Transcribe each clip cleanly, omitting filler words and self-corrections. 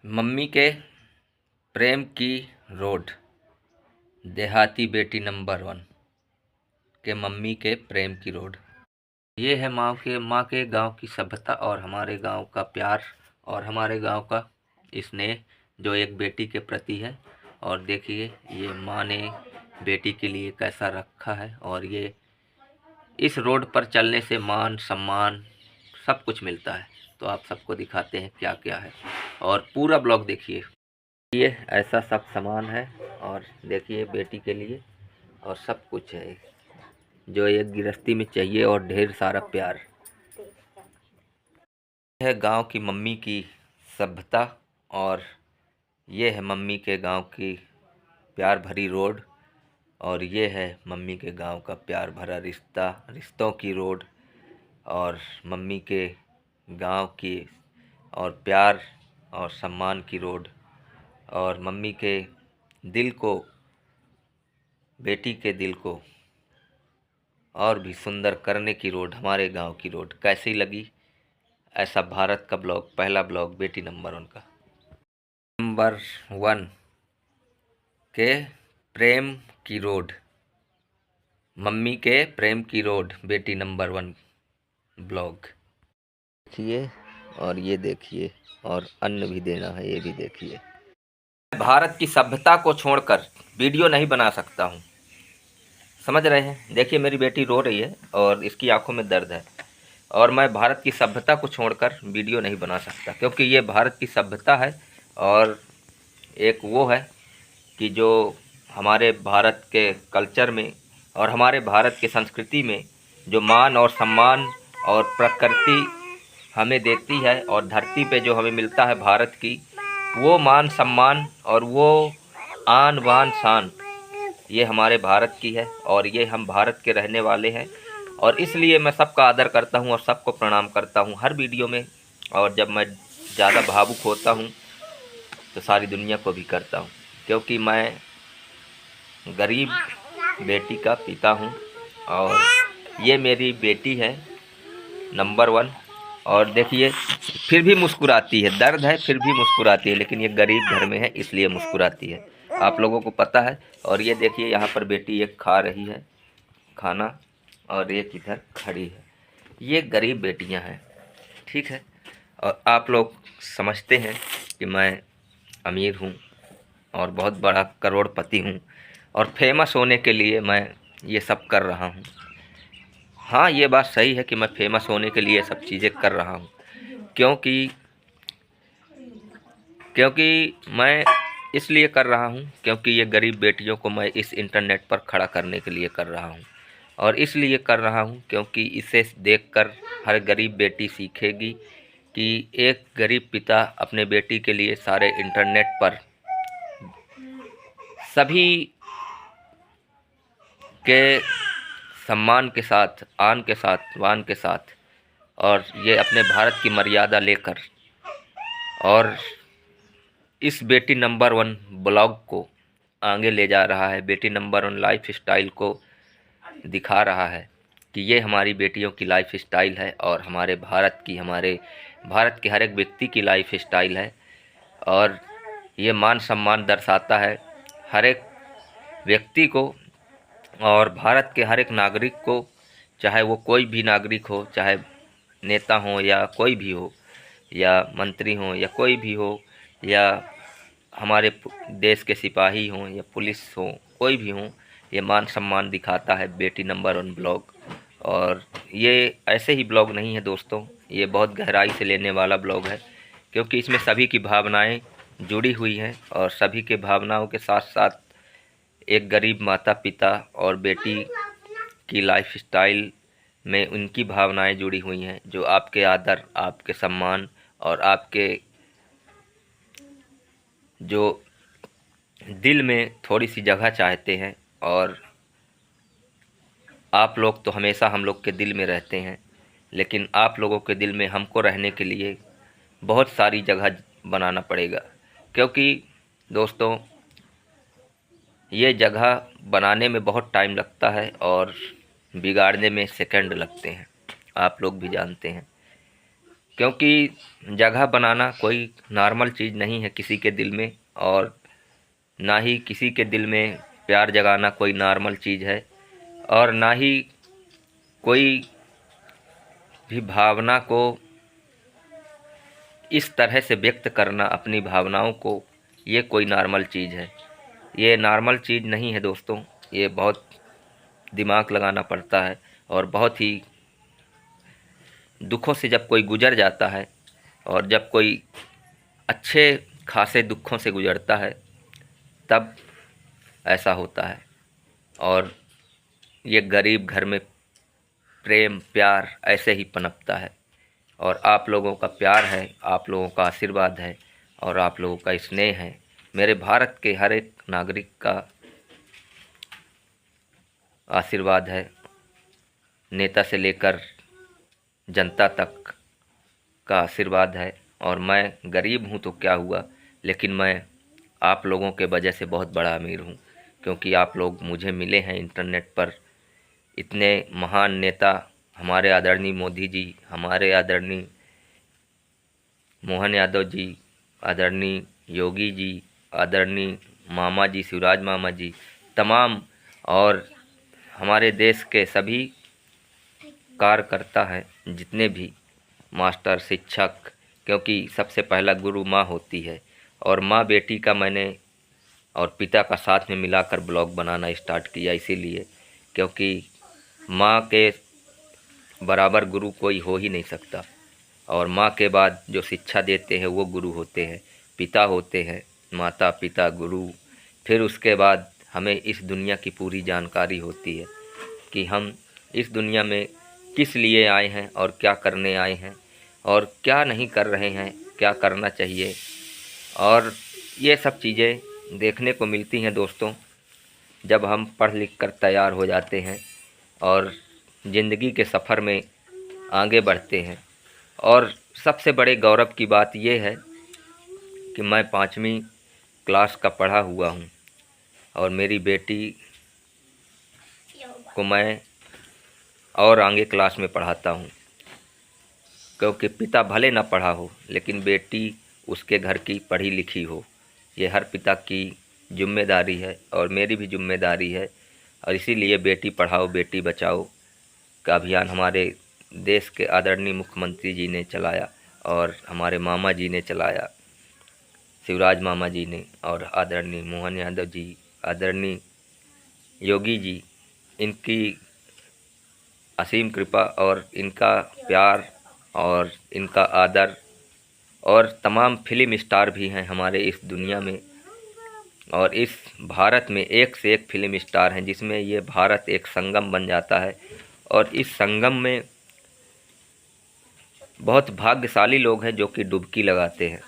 Mummy के प्रेम की road. देहाती बेटी नंबर 1 के मम्मी के प्रेम की रोड। ये है माँ के गांव की सभ्यता और हमारे गांव का प्यार और हमारे गांव का स्नेह जो एक बेटी के प्रति है। और देखिए ये माँ ने बेटी के लिए कैसा रखा है। और ये इस रोड पर चलने से मान सम्मान सब कुछ मिलता है। तो आप सबको दिखाते हैं क्या क्या है और पूरा ब्लॉग देखिए। ये ऐसा सब सामान है और देखिए बेटी के लिए और सब कुछ है जो एक गृहस्थी में चाहिए और ढेर सारा प्यार है। गांव की मम्मी की सभ्यता और ये है मम्मी के गांव की प्यार भरी रोड। और ये है मम्मी के गांव का प्यार भरा रिश्तों की रोड। और मम्मी के गांव की और प्यार और सम्मान की रोड। और मम्मी के दिल को, बेटी के दिल को और भी सुंदर करने की रोड हमारे गांव की रोड। कैसी लगी ऐसा भारत का ब्लॉग, पहला ब्लॉग बेटी नंबर 1 का। नंबर 1 के प्रेम की रोड, मम्मी के प्रेम की रोड बेटी नंबर 1 ब्लॉग देखिए। और ये देखिए और अन्न भी देना है, ये भी देखिए। भारत की सभ्यता को छोड़कर वीडियो नहीं बना सकता हूँ, समझ रहे हैं। देखिए मेरी बेटी रो रही है और इसकी आंखों में दर्द है और मैं भारत की सभ्यता को छोड़कर वीडियो नहीं बना सकता क्योंकि ये भारत की सभ्यता है। और एक वो है कि जो हमारे भारत के कल्चर में और हमारे भारत के संस्कृति में जो मान और सम्मान और प्रकृति हमें देती है और धरती पे जो हमें मिलता है भारत की, वो मान सम्मान और वो आन बान शान ये हमारे भारत की है। और ये हम भारत के रहने वाले हैं और इसलिए मैं सबका आदर करता हूँ और सबको प्रणाम करता हूँ हर वीडियो में। और जब मैं ज़्यादा भावुक होता हूँ तो सारी दुनिया को भी करता हूँ क्योंकि मैं गरीब बेटी का पिता हूँ। और ये मेरी बेटी है नंबर 1। और देखिए फिर भी मुस्कुराती है, दर्द है फिर भी मुस्कुराती है, लेकिन ये गरीब घर में है इसलिए मुस्कुराती है, आप लोगों को पता है। और ये देखिए यहाँ पर बेटी एक खा रही है खाना और एक इधर खड़ी है। ये गरीब बेटियां हैं, ठीक है। और आप लोग समझते हैं कि मैं अमीर हूँ और बहुत बड़ा करोड़पति हूँ और फेमस होने के लिए मैं ये सब कर रहा हूँ। हाँ ये बात सही है कि मैं फेमस होने के लिए सब चीज़ें कर रहा हूँ क्योंकि मैं इसलिए कर रहा हूँ क्योंकि ये गरीब बेटियों को मैं इस इंटरनेट पर खड़ा करने के लिए कर रहा हूँ। और इसलिए कर रहा हूँ क्योंकि इसे देखकर हर गरीब बेटी सीखेगी कि एक गरीब पिता अपने बेटी के लिए सारे इंटरनेट पर सभी के सम्मान के साथ, आन के साथ, वान के साथ और ये अपने भारत की मर्यादा लेकर और इस बेटी नंबर 1 ब्लॉग को आगे ले जा रहा है। बेटी नंबर 1 लाइफ स्टाइल को दिखा रहा है कि ये हमारी बेटियों की लाइफ स्टाइल है और हमारे भारत के हर एक व्यक्ति की लाइफ स्टाइल है। और ये मान सम्मान दर्शाता है हर एक व्यक्ति को और भारत के हर एक नागरिक को, चाहे वो कोई भी नागरिक हो, चाहे नेता हो या कोई भी हो या मंत्री हो या कोई भी हो या हमारे देश के सिपाही हों या पुलिस हो, कोई भी हों, ये मान सम्मान दिखाता है बेटी नंबर 1 ब्लॉग। और ये ऐसे ही ब्लॉग नहीं है दोस्तों, ये बहुत गहराई से लेने वाला ब्लॉग है क्योंकि इसमें सभी की भावनाएं जुड़ी हुई हैं और सभी के भावनाओं के साथ साथ एक गरीब माता पिता और बेटी की लाइफ स्टाइल में उनकी भावनाएं जुड़ी हुई हैं जो आपके आदर, आपके सम्मान और आपके जो दिल में थोड़ी सी जगह चाहते हैं। और आप लोग तो हमेशा हम लोग के दिल में रहते हैं, लेकिन आप लोगों के दिल में हमको रहने के लिए बहुत सारी जगह बनाना पड़ेगा क्योंकि दोस्तों ये जगह बनाने में बहुत टाइम लगता है और बिगाड़ने में सेकंड लगते हैं, आप लोग भी जानते हैं। क्योंकि जगह बनाना कोई नॉर्मल चीज़ नहीं है किसी के दिल में, और ना ही किसी के दिल में प्यार जगाना कोई नॉर्मल चीज़ है, और ना ही कोई भी भावना को इस तरह से व्यक्त करना, अपनी भावनाओं को, ये कोई नॉर्मल चीज़ है। ये नॉर्मल चीज़ नहीं है दोस्तों, ये बहुत दिमाग लगाना पड़ता है, और बहुत ही दुखों से जब कोई गुजर जाता है, और जब कोई अच्छे खासे दुखों से गुजरता है, तब ऐसा होता है। और ये गरीब घर में प्रेम प्यार ऐसे ही पनपता है, और आप लोगों का प्यार है, आप लोगों का आशीर्वाद है, और आप लोगों का स्नेह है, मेरे भारत के हर एक नागरिक का आशीर्वाद है, नेता से लेकर जनता तक का आशीर्वाद है। और मैं गरीब हूँ तो क्या हुआ, लेकिन मैं आप लोगों के वजह से बहुत बड़ा अमीर हूँ, क्योंकि आप लोग मुझे मिले हैं इंटरनेट पर। इतने महान नेता हमारे आदरणीय मोदी जी, हमारे आदरणीय मोहन यादव जी, आदरणीय योगी जी, आदरणीय मामा जी शिवराज मामा जी, तमाम, और हमारे देश के सभी कार्यकर्ता हैं, जितने भी मास्टर शिक्षक, क्योंकि सबसे पहला गुरु माँ होती है, और माँ बेटी का मैंने और पिता का साथ में मिलाकर ब्लॉग बनाना स्टार्ट किया, इसीलिए क्योंकि माँ के बराबर गुरु कोई हो ही नहीं सकता। और माँ के बाद जो शिक्षा देते हैं वो गुरु होते हैं, पिता होते हैं, माता पिता गुरु। फिर उसके बाद हमें इस दुनिया की पूरी जानकारी होती है कि हम इस दुनिया में किस लिए आए हैं, और क्या करने आए हैं, और क्या नहीं कर रहे हैं, क्या करना चाहिए। और ये सब चीज़ें देखने को मिलती हैं दोस्तों, जब हम पढ़ लिख कर तैयार हो जाते हैं और ज़िंदगी के सफ़र में आगे बढ़ते हैं। और सबसे बड़े गौरव की बात यह है कि मैं 5वीं क्लास का पढ़ा हुआ हूँ, और मेरी बेटी को मैं और आगे क्लास में पढ़ाता हूँ, क्योंकि पिता भले ना पढ़ा हो, लेकिन बेटी उसके घर की पढ़ी लिखी हो। ये हर पिता की जिम्मेदारी है, और मेरी भी जिम्मेदारी है। और इसीलिए बेटी पढ़ाओ बेटी बचाओ का अभियान हमारे देश के आदरणीय मुख्यमंत्री जी ने चलाया, और हमारे मामा जी ने चलाया, शिवराज मामा जी ने, और आदरणीय मोहन यादव जी, आदरणीय योगी जी। इनकी असीम कृपा और इनका प्यार और इनका आदर, और तमाम फिल्म स्टार भी हैं हमारे इस दुनिया में, और इस भारत में एक से एक फिल्म स्टार हैं, जिसमें ये भारत एक संगम बन जाता है। और इस संगम में बहुत भाग्यशाली लोग हैं जो कि डुबकी लगाते हैं,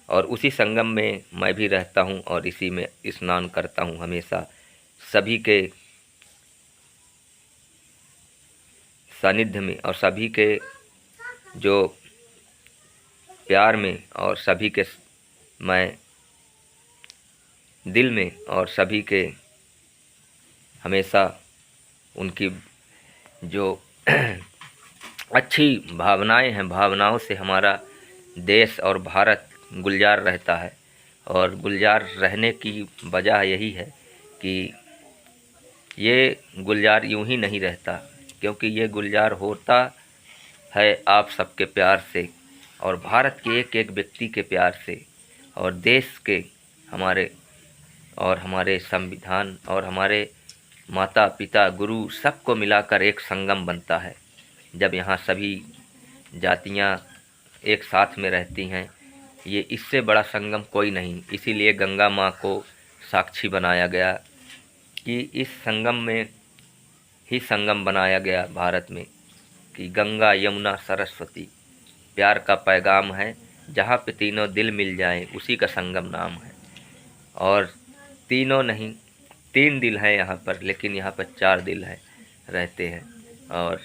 और उसी संगम में मैं भी रहता हूं, और इसी में स्नान करता हूं हमेशा, सभी के सानिध्य में, और सभी के जो प्यार में, और सभी के मैं दिल में, और सभी के हमेशा उनकी जो अच्छी भावनाएं हैं, भावनाओं से हमारा देश और भारत गुलजार रहता है। और गुलजार रहने की वजह यही है कि ये गुलजार यूं ही नहीं रहता, क्योंकि ये गुलजार होता है आप सबके प्यार से, और भारत के एक एक व्यक्ति के प्यार से, और देश के हमारे, और हमारे संविधान, और हमारे माता पिता गुरु सबको मिलाकर एक संगम बनता है। जब यहाँ सभी जातियाँ एक साथ में रहती हैं, ये इससे बड़ा संगम कोई नहीं। इसीलिए गंगा माँ को साक्षी बनाया गया कि इस संगम में ही संगम बनाया गया भारत में, कि गंगा यमुना सरस्वती प्यार का पैगाम है, जहाँ पे तीनों दिल मिल जाएं उसी का संगम नाम है। और तीनों नहीं, 3 दिल हैं यहाँ पर, लेकिन यहाँ पर 4 दिल हैं रहते हैं, और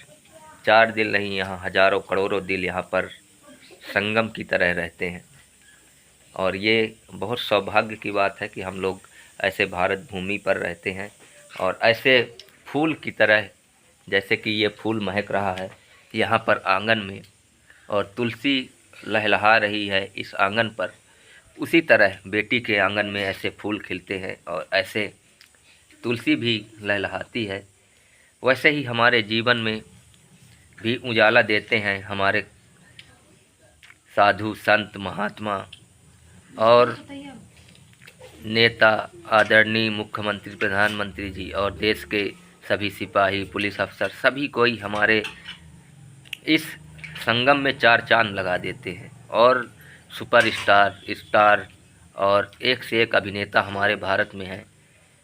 4 दिल नहीं, यहाँ हजारों करोड़ों दिल यहाँ पर संगम की तरह रहते हैं। और ये बहुत सौभाग्य की बात है कि हम लोग ऐसे भारत भूमि पर रहते हैं, और ऐसे फूल की तरह, जैसे कि ये फूल महक रहा है यहाँ पर आंगन में, और तुलसी लहलहा रही है इस आंगन पर, उसी तरह बेटी के आंगन में ऐसे फूल खिलते हैं और ऐसे तुलसी भी लहलहाती है। वैसे ही हमारे जीवन में भी उजाला देते हैं हमारे साधु संत महात्मा और नेता, आदरणीय मुख्यमंत्री, प्रधानमंत्री जी और देश के सभी सिपाही, पुलिस अफसर, सभी कोई हमारे इस संगम में चार चांद लगा देते हैं। और सुपरस्टार, स्टार और एक से एक अभिनेता हमारे भारत में हैं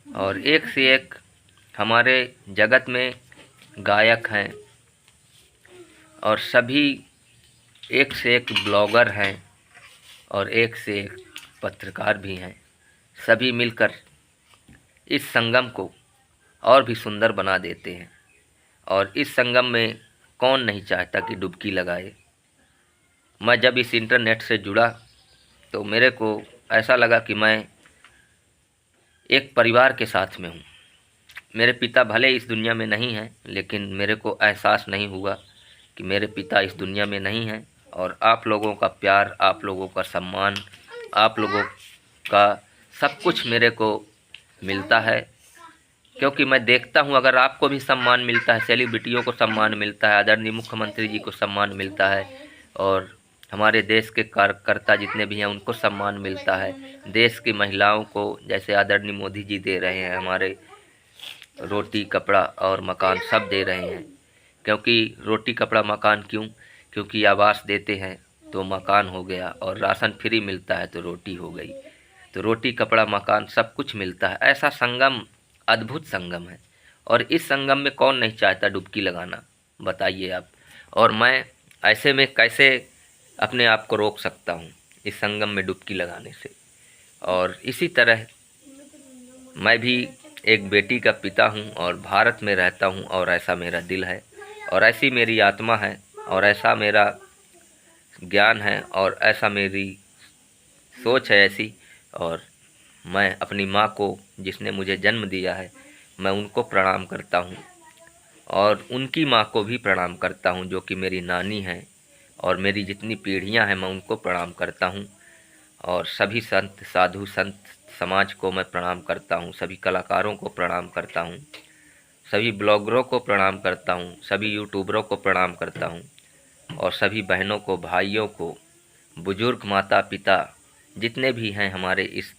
और एक से एक हमारे जगत में गायक हैं और सभी एक से एक ब्लॉगर हैं और एक से एक पत्रकार भी हैं। सभी मिलकर इस संगम को और भी सुंदर बना देते हैं और इस संगम में कौन नहीं चाहता कि डुबकी लगाए। मैं जब इस इंटरनेट से जुड़ा तो मेरे को ऐसा लगा कि मैं एक परिवार के साथ में हूँ। मेरे पिता भले इस दुनिया में नहीं हैं, लेकिन मेरे को एहसास नहीं हुआ कि मेरे पिता इस दुनिया में नहीं हैं। और आप लोगों का प्यार, आप लोगों का सम्मान, आप लोगों का सब कुछ मेरे को मिलता है, क्योंकि मैं देखता हूँ अगर आपको भी सम्मान मिलता है, सेलिब्रिटियों को सम्मान मिलता है, आदरणीय मुख्यमंत्री जी को सम्मान मिलता है और हमारे देश के कार्यकर्ता जितने भी हैं उनको सम्मान मिलता है, देश की महिलाओं को जैसे आदरणीय मोदी जी दे रहे हैं, हमारे रोटी कपड़ा और मकान सब दे रहे हैं। क्योंकि रोटी कपड़ा मकान क्यों? क्योंकि आवास देते हैं तो मकान हो गया और राशन फ्री मिलता है तो रोटी हो गई। तो रोटी कपड़ा मकान सब कुछ मिलता है। ऐसा संगम अद्भुत संगम है और इस संगम में कौन नहीं चाहता डुबकी लगाना, बताइए आप। और मैं ऐसे में कैसे अपने आप को रोक सकता हूँ इस संगम में डुबकी लगाने से। और इसी तरह मैं भी एक बेटी का पिता हूँ और भारत में रहता हूँ और ऐसा मेरा दिल है और ऐसी मेरी आत्मा है और ऐसा मेरा ज्ञान है और ऐसा मेरी सोच है ऐसी। और मैं अपनी माँ को, जिसने मुझे जन्म दिया है, मैं उनको प्रणाम करता हूँ और उनकी माँ को भी प्रणाम करता हूँ जो कि मेरी नानी है। और मेरी जितनी पीढ़ियाँ हैं मैं उनको प्रणाम करता हूँ और सभी संत, साधु संत समाज को मैं प्रणाम करता हूँ, सभी कलाकारों को प्रणाम करता हूँ, सभी ब्लॉगरों को प्रणाम करता हूँ, सभी यूट्यूबरों को प्रणाम करता हूँ और सभी बहनों को, भाइयों को, बुजुर्ग, माता पिता जितने भी हैं हमारे इस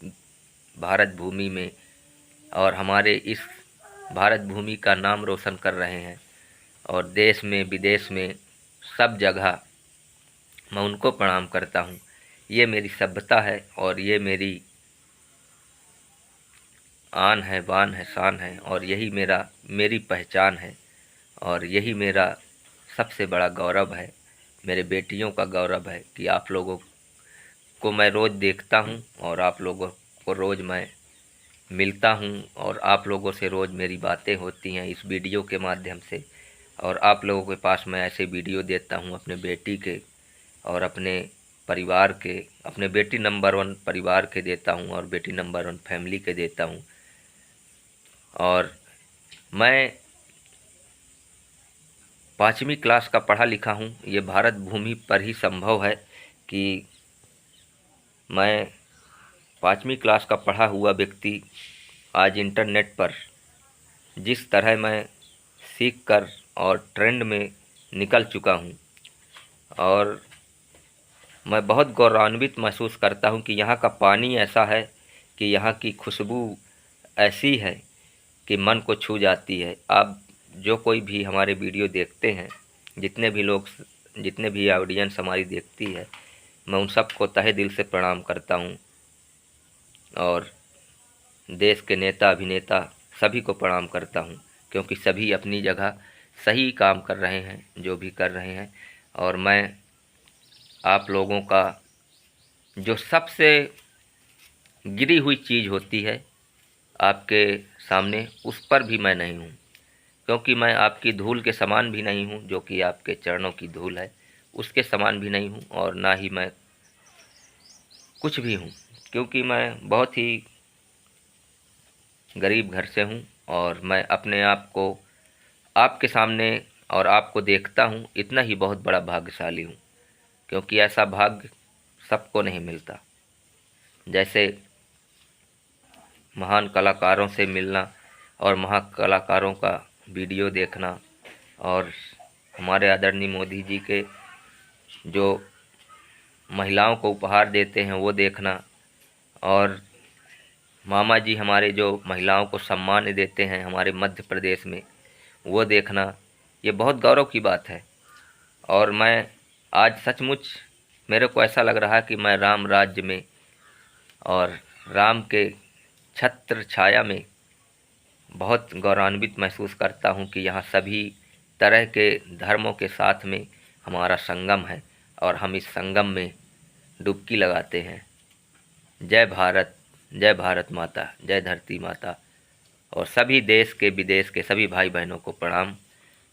भारत भूमि में और हमारे इस भारत भूमि का नाम रोशन कर रहे हैं और देश में विदेश में सब जगह मैं उनको प्रणाम करता हूँ। ये मेरी सभ्यता है और ये मेरी आन है, बान है, शान है और यही मेरी पहचान है और यही मेरा सबसे बड़ा गौरव है, मेरे बेटियों का गौरव है कि आप लोगों को मैं रोज़ देखता हूँ और आप लोगों को रोज़ मैं मिलता हूँ और आप लोगों से रोज़ मेरी बातें होती हैं इस वीडियो के माध्यम से। और आप लोगों के पास मैं ऐसे वीडियो देता हूँ अपने बेटी के और अपने परिवार के, अपने बेटी नंबर 1 परिवार के देता हूँ और बेटी नंबर 1 फैमिली के देता हूँ। और मैं 5वीं क्लास का पढ़ा लिखा हूँ। ये भारत भूमि पर ही संभव है कि मैं 5वीं क्लास का पढ़ा हुआ व्यक्ति आज इंटरनेट पर जिस तरह मैं सीख कर और ट्रेंड में निकल चुका हूँ और मैं बहुत गौरवान्वित महसूस करता हूँ कि यहाँ का पानी ऐसा है कि यहाँ की खुशबू ऐसी है कि मन को छू जाती है। आप जो कोई भी हमारे वीडियो देखते हैं, जितने भी लोग, जितने भी ऑडियंस हमारी देखती है, मैं उन सबको तहे दिल से प्रणाम करता हूँ और देश के नेता, अभिनेता सभी को प्रणाम करता हूँ क्योंकि सभी अपनी जगह सही काम कर रहे हैं जो भी कर रहे हैं। और मैं आप लोगों का जो सबसे गिरी हुई चीज़ होती है आपके सामने, उस पर भी मैं नहीं हूँ क्योंकि मैं आपकी धूल के समान भी नहीं हूँ, जो कि आपके चरणों की धूल है उसके समान भी नहीं हूँ और ना ही मैं कुछ भी हूँ, क्योंकि मैं बहुत ही गरीब घर से हूँ और मैं अपने आप को आपके सामने और आपको देखता हूँ, इतना ही बहुत बड़ा भाग्यशाली हूँ। क्योंकि ऐसा भाग्य सबको नहीं मिलता। जैसे महान कलाकारों से मिलना और महान कलाकारों का वीडियो देखना और हमारे आदरणीय मोदी जी के जो महिलाओं को उपहार देते हैं वो देखना और मामा जी हमारे जो महिलाओं को सम्मान देते हैं हमारे मध्य प्रदेश में, वो देखना, ये बहुत गौरव की बात है। और मैं आज सचमुच मेरे को ऐसा लग रहा है कि मैं राम राज्य में और राम के छत्र छाया में बहुत गौरवान्वित महसूस करता हूँ कि यहाँ सभी तरह के धर्मों के साथ में हमारा संगम है और हम इस संगम में डुबकी लगाते हैं। जय भारत माता, जय धरती माता। और सभी देश के विदेश के सभी भाई बहनों को प्रणाम।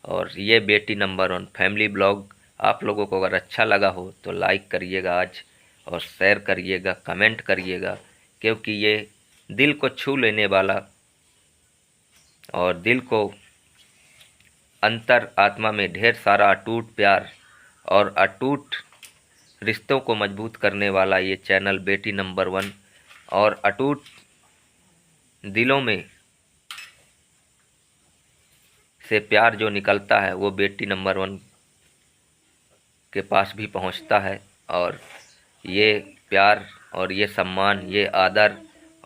और ये बेटी नंबर 1 फैमिली ब्लॉग आप लोगों को अगर अच्छा लगा हो तो लाइक करिएगा आज और शेयर करिएगा, कमेंट करिएगा, क्योंकि ये दिल को छू लेने वाला और दिल को अंतर आत्मा में ढेर सारा अटूट प्यार और अटूट रिश्तों को मजबूत करने वाला ये चैनल बेटी नंबर 1 और अटूट दिलों में से प्यार जो निकलता है वो बेटी नंबर 1 के पास भी पहुंचता है। और ये प्यार और ये सम्मान, ये आदर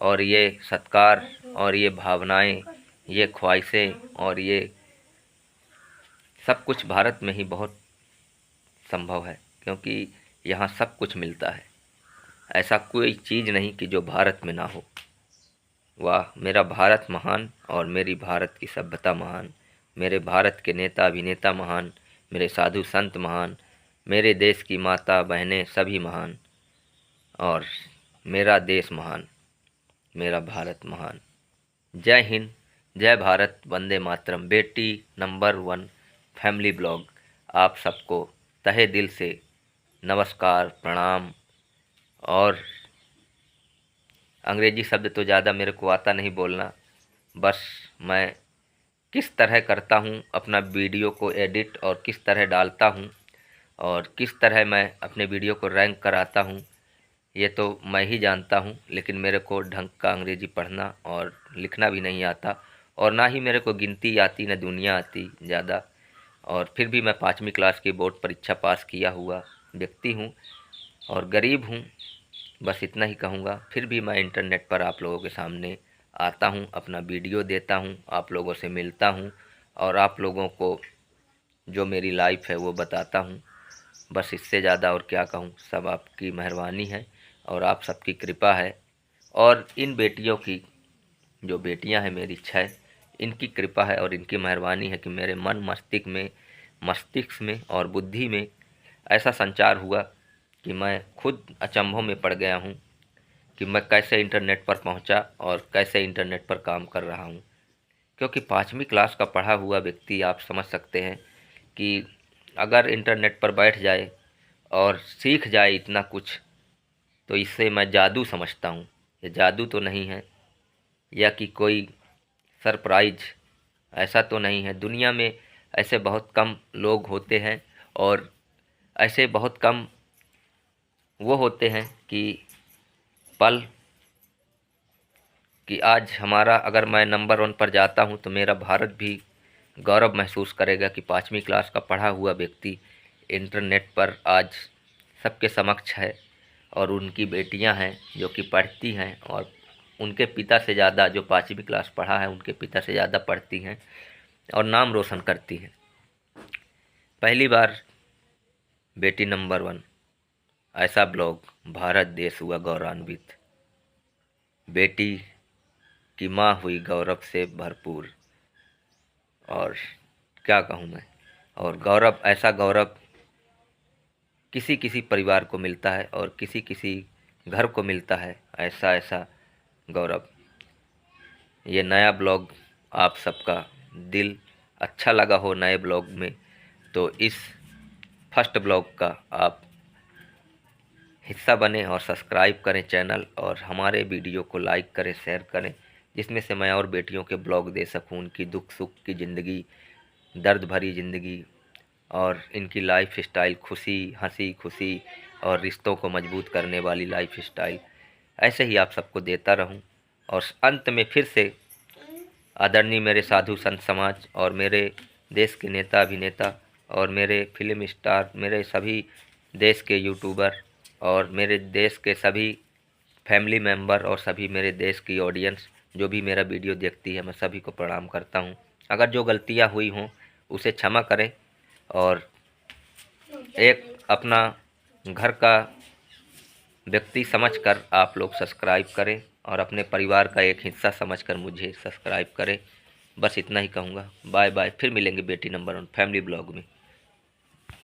और ये सत्कार और ये भावनाएं, ये ख्वाहिशें और ये सब कुछ भारत में ही बहुत संभव है, क्योंकि यहाँ सब कुछ मिलता है। ऐसा कोई चीज़ नहीं कि जो भारत में ना हो। वाह, मेरा भारत महान और मेरी भारत की सभ्यता महान, मेरे भारत के नेता अभिनेता महान, मेरे साधु संत महान, मेरे देश की माता बहनें सभी महान और मेरा देश महान, मेरा भारत महान। जय हिंद, जय भारत, वंदे मातरम। बेटी नंबर 1 फैमिली ब्लॉग आप सबको तहे दिल से नमस्कार, प्रणाम। और अंग्रेजी शब्द तो ज़्यादा मेरे को आता नहीं बोलना, बस मैं किस तरह करता हूँ अपना वीडियो को एडिट और किस तरह डालता हूँ और किस तरह मैं अपने वीडियो को रैंक कराता हूँ, ये तो मैं ही जानता हूँ। लेकिन मेरे को ढंग का अंग्रेजी पढ़ना और लिखना भी नहीं आता और ना ही मेरे को गिनती आती, न दुनिया आती ज़्यादा। और फिर भी मैं 5वीं क्लास की बोर्ड परीक्षा पास किया हुआ व्यक्ति हूँ और गरीब हूँ, बस इतना ही कहूँगा। फिर भी मैं इंटरनेट पर आप लोगों के सामने आता हूँ, अपना वीडियो देता हूँ, आप लोगों से मिलता हूँ और आप लोगों को जो मेरी लाइफ है वो बताता हूँ। बस इससे ज़्यादा और क्या कहूँ, सब आपकी मेहरबानी है और आप सबकी कृपा है। और इन बेटियों की, जो बेटियां हैं मेरी 6, इनकी कृपा है और इनकी मेहरबानी है कि मेरे मन मस्तिष्क में और बुद्धि में ऐसा संचार हुआ कि मैं खुद अचंभों में पड़ गया हूँ कि मैं कैसे इंटरनेट पर पहुँचा और कैसे इंटरनेट पर काम कर रहा हूँ। क्योंकि 5वीं क्लास का पढ़ा हुआ व्यक्ति आप समझ सकते हैं कि अगर इंटरनेट पर बैठ जाए और सीख जाए इतना कुछ, तो इससे मैं जादू समझता हूँ। ये जादू तो नहीं है या कि कोई सरप्राइज, ऐसा तो नहीं है। दुनिया में ऐसे बहुत कम लोग होते हैं और ऐसे बहुत कम वो होते हैं कि पल कि आज हमारा, अगर मैं नंबर 1 पर जाता हूँ तो मेरा भारत भी गौरव महसूस करेगा कि 5वीं क्लास का पढ़ा हुआ व्यक्ति इंटरनेट पर आज सबके समक्ष है और उनकी बेटियां हैं जो कि पढ़ती हैं और उनके पिता से ज़्यादा, जो 5वीं क्लास पढ़ा है उनके पिता से ज़्यादा पढ़ती हैं और नाम रोशन करती हैं। पहली बार बेटी नंबर 1 ऐसा ब्लॉग भारत देश हुआ गौरवान्वित। बेटी की माँ हुई गौरव से भरपूर और क्या कहूँ मैं। और गौरव, ऐसा गौरव किसी किसी परिवार को मिलता है और किसी किसी घर को मिलता है, ऐसा गौरव। ये नया ब्लॉग आप सबका दिल अच्छा लगा हो नए ब्लॉग में, तो इस फर्स्ट ब्लॉग का आप हिस्सा बने और सब्सक्राइब करें चैनल और हमारे वीडियो को लाइक करें, शेयर करें, जिसमें से मैं और बेटियों के ब्लॉग दे सकूं, उनकी दुख सुख की ज़िंदगी, दर्द भरी ज़िंदगी और इनकी लाइफ स्टाइल खुशी हंसी खुशी और रिश्तों को मजबूत करने वाली लाइफ स्टाइल ऐसे ही आप सबको देता रहूं। और अंत में फिर से आदरणीय मेरे साधु संत समाज और मेरे देश के नेता अभिनेता और मेरे फिल्म स्टार, मेरे सभी देश के यूट्यूबर और मेरे देश के सभी फैमिली मेम्बर और सभी मेरे देश की ऑडियंस जो भी मेरा वीडियो देखती है, मैं सभी को प्रणाम करता हूं। अगर जो गलतियां हुई हों उसे क्षमा करें और एक अपना घर का व्यक्ति समझकर आप लोग सब्सक्राइब करें और अपने परिवार का एक हिस्सा समझकर मुझे सब्सक्राइब करें। बस इतना ही कहूँगा। बाय बाय, फिर मिलेंगे बेटी नंबर 1 फैमिली ब्लॉग में।